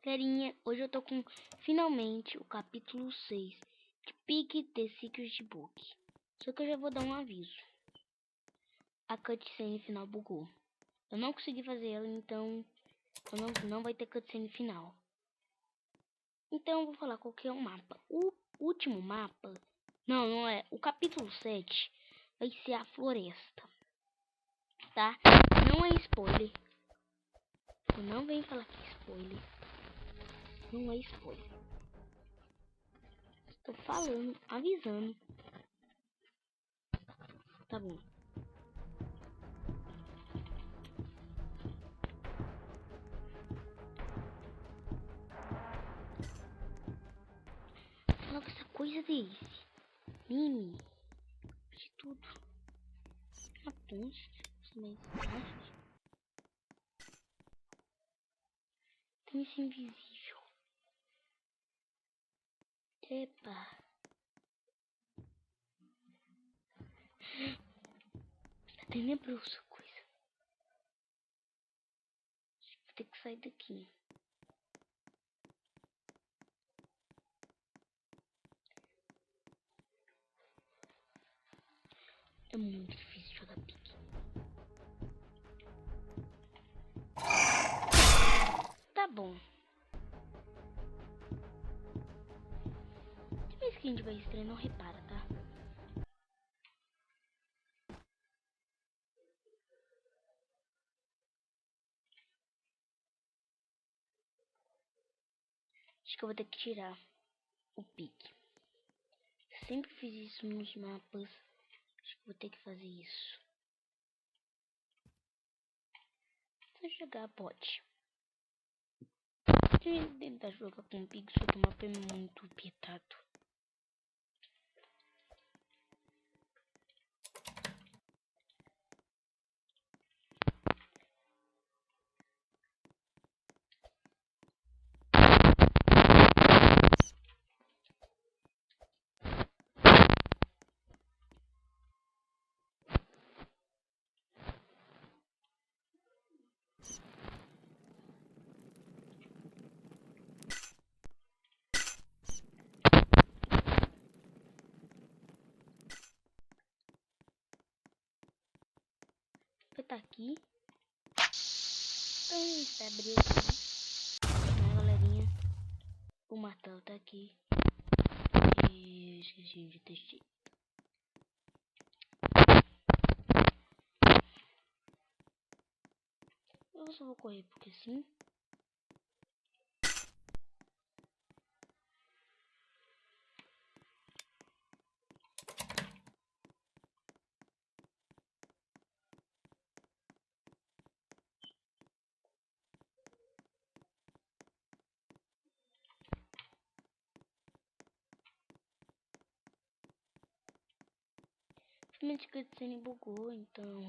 Galerinha, hoje eu tô com finalmente o capítulo 6 de Pig The Secret Book. Só que eu já vou dar um aviso. A cutscene final bugou. Eu não consegui fazer ela, então não vai ter cutscene final. Então eu vou falar qual que é o mapa. O último mapa, não é. O capítulo 7 vai ser a floresta. Tá? Não é spoiler. Eu não venho falar que é spoiler. Não é spoiler. Tô falando, avisando. Tá bom. Logo essa coisa desse. Mimi. De tudo. A ponte. Mais baixo. Tem esse invisível. Epa. Tá tenebroso a coisa. Acho que vou ter que sair daqui. É muito difícil jogar pique. Tá bom. Toda vez que a gente vai estrear, não repara, tá? Acho que eu vou ter que tirar o pique. Sempre fiz isso nos mapas. Acho que vou ter que fazer isso. Vou jogar bot. Tentar jogar com o pique, só que o mapa é muito apertado. Vou tá aqui. Eita, abri aqui. Galerinha. O martelo tá aqui. E esqueci de testar. Eu só vou correr porque sim. Infelizmente a cutscene bugou, então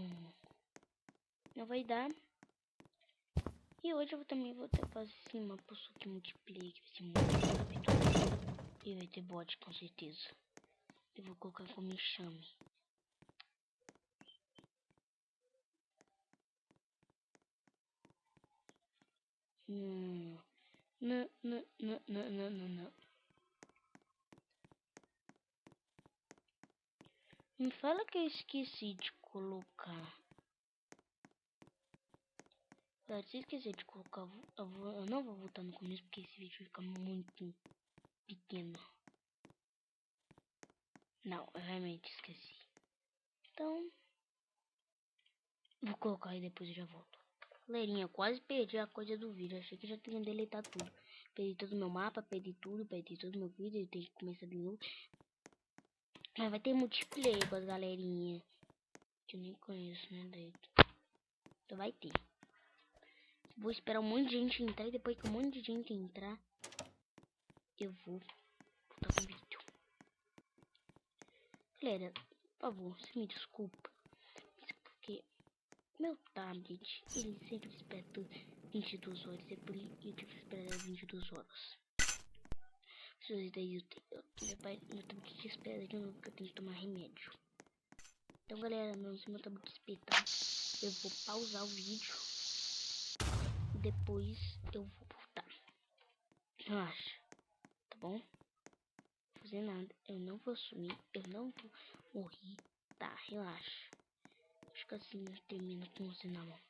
não vai dar. E hoje eu também vou ter que fazer assim, uma pessoa que multiplica, que vai ser muito rápido. E vai ter bot com certeza. Eu vou colocar como enxame. Não. Me fala que eu esqueci de colocar. Se eu esquecer de colocar, eu não vou voltar no começo porque esse vídeo fica muito pequeno. Não, eu realmente esqueci. Então, vou colocar e depois eu já volto. Galerinha, eu quase perdi a coisa do vídeo. Achei que já tinha deletado tudo. Perdi todo o meu mapa, perdi todo o meu vídeo. Eu tenho que começar de novo. Mas vai ter multiplayer com as galerinhas que eu nem conheço, né? Daí. Então vai ter. Vou esperar um monte de gente entrar e depois que um monte de gente entrar, eu vou botar um vídeo. Galera, por favor, você me desculpa. Isso porque meu tablet, ele sempre espera 22 horas. É por isso que eu tive que esperar 22 horas. Se daí meu tablet espera de novo porque eu tenho que tomar remédio. Então galera, se meu tablet espetar, eu vou pausar o vídeo. E depois eu vou voltar. Relaxa, tá bom? Não vou fazer nada. Eu não vou sumir. Eu não vou morrer. Tá, relaxa. Acho que assim eu termino com você na mão.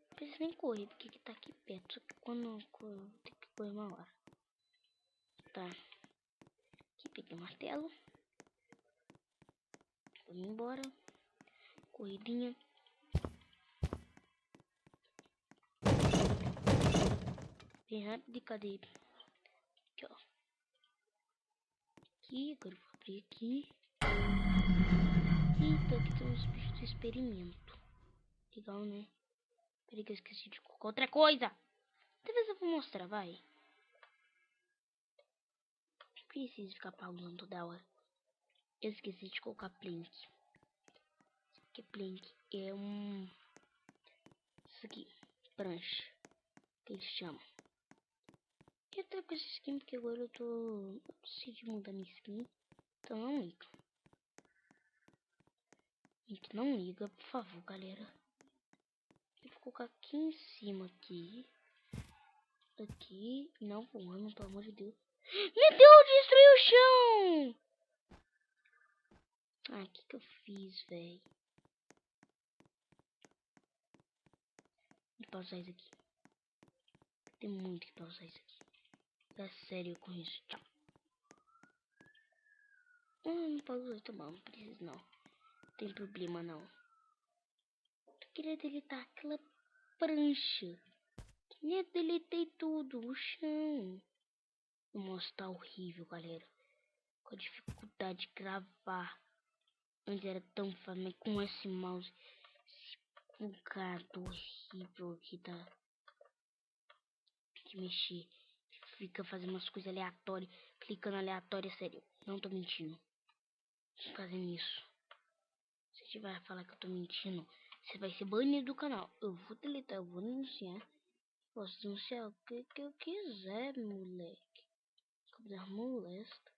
Não precisa nem correr, porque que tá aqui perto. Só que quando eu corro, eu vou ter que correr uma hora. Tá. Aqui peguei o martelo. Vamos embora. Corridinha. Bem rápido. E cadê? Aqui, ó. Aqui, agora eu vou abrir aqui. Eita, aqui tem uns bichos de experimento. Legal, né? Peraí que eu esqueci de colocar outra coisa. Talvez eu vou mostrar, vai. Não preciso ficar pausando toda hora. Eu esqueci de colocar plank. Porque plank é um... Isso aqui, prancha. Que eles chamam. Eu tô com essa skin porque agora eu tô... Eu decidi mudar minha skin. Então não liga. Gente, não liga, por favor, galera. Eu vou colocar aqui em cima, aqui. Aqui. Não voando, pelo amor de Deus. Meu Deus, destruiu o chão! Ah, o que que eu fiz, velho? Vou pausar isso aqui. Tem muito que pausar isso aqui. É sério com isso. Tchau. Não pausou, tá bom. Não precisa não. Não tem problema não. Eu queria deletar aquela prancha. Eu deletei tudo. O chão. Nossa, tá horrível, galera. Com a dificuldade de gravar. Antes era tão fácil, mas com esse mouse. Esse bugado horrível aqui tá. Tem que mexer. Fica fazendo umas coisas aleatórias. Clicando aleatório, sério. Não tô mentindo. Tô fazendo isso. Se tiver a falar que eu tô mentindo, você vai ser banido do canal. Eu vou deletar, eu vou denunciar. Posso denunciar o que eu quiser, moleque. Cobrar molesta.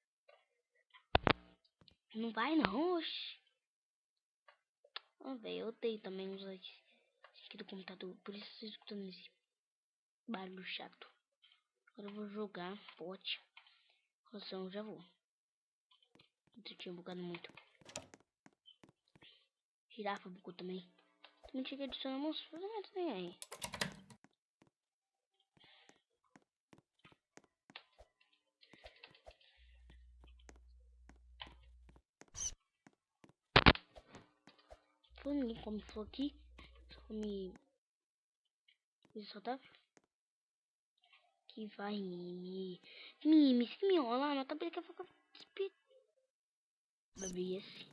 Não vai não, oxi. Ó, velho, eu odeio também usar isso aqui do computador. Por isso eu tô escutando esse barulho chato. Agora eu vou jogar bot. Nossa, já vou. Eu tinha bugado muito. Girafa bugou também. Também tinha que adicionar umas ferramentas aí. Ninguém come flor aqui. Só come coisa saudável. Que vai Mimi, se me enrolar, não tá daqui a pouco. Baby, esse.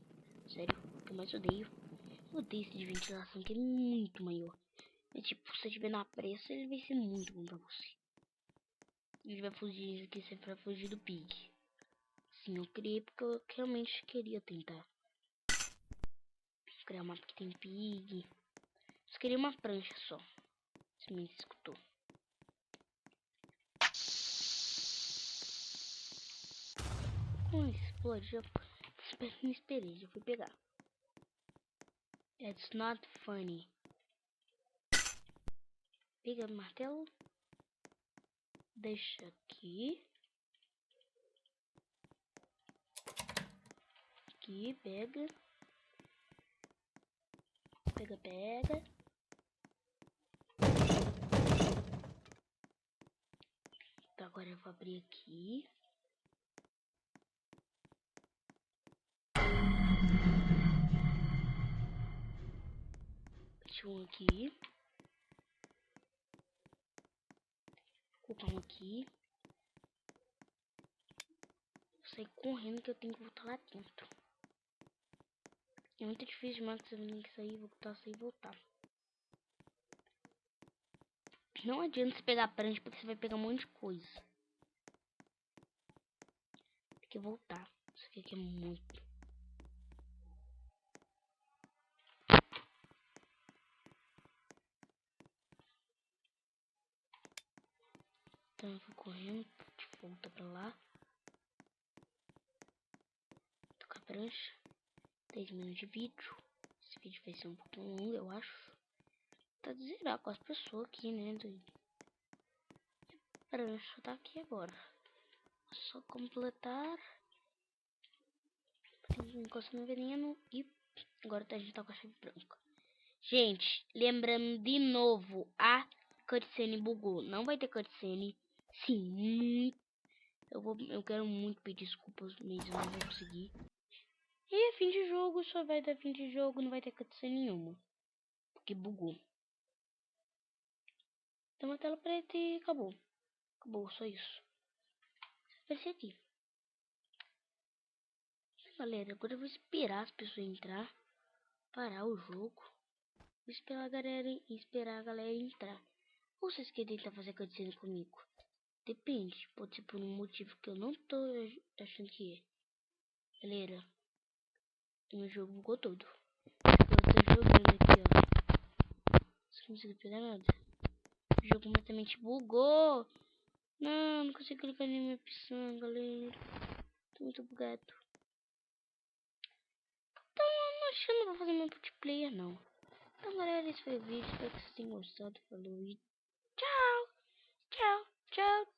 Sério, o que eu mais odeio. Eu odeio esse de ventilação, que é muito maior. É tipo, se você estiver na pressa, ele vai ser muito bom pra você. Ele vai fugir aqui, você vai fugir do pig. Sim, eu criei porque eu realmente queria tentar. Criar um mapa que tem pig. Só queria uma prancha só. Você me escutou. Explode, já me esperei, já fui pegar. It's not funny. Pega o martelo. Deixa aqui. Aqui, pega. Pega. Então agora eu vou abrir aqui. Deixa um aqui. Vou colocar um aqui. Vou sair correndo que eu tenho que voltar lá dentro. É muito difícil demais que você tem que sair, sair e voltar. Não adianta você pegar a prancha porque você vai pegar um monte de coisa. Tem que voltar. Isso aqui é muito. Então eu vou correndo de volta pra lá. Tô com a prancha. 10 minutos de vídeo. Esse vídeo vai ser um pouquinho longo, eu acho. Tá de zerar com as pessoas aqui, né, doido? Pera, deixa eu tá aqui agora. Só completar. Encosta no veneno e agora a gente tá com a chave branca. Gente, lembrando de novo, a cutscene bugou. Não vai ter cutscene. Sim, eu quero muito pedir desculpas, mas eu não vou conseguir. E é fim de jogo, só vai dar fim de jogo, não vai ter cutscene nenhuma. Porque bugou. Tem uma tela preta e acabou. Acabou, só isso. Apareci aqui. Galera, agora eu vou esperar as pessoas entrar. Parar o jogo. Vou esperar a galera entrar. Ou vocês querem tentar fazer cutscene comigo? Depende. Pode ser por um motivo que eu não tô achando que é. Galera, meu jogo bugou todo. Eu tô jogando aqui, ó. Você não consigo pegar nada. O jogo completamente bugou. Não consigo clicar na minha opção, galera. Tô muito bugado. Então, acho que eu não vou fazer meu multiplayer, não. Então, galera, esse foi o vídeo. Espero que vocês tenham gostado. Falou e tchau, tchau, tchau.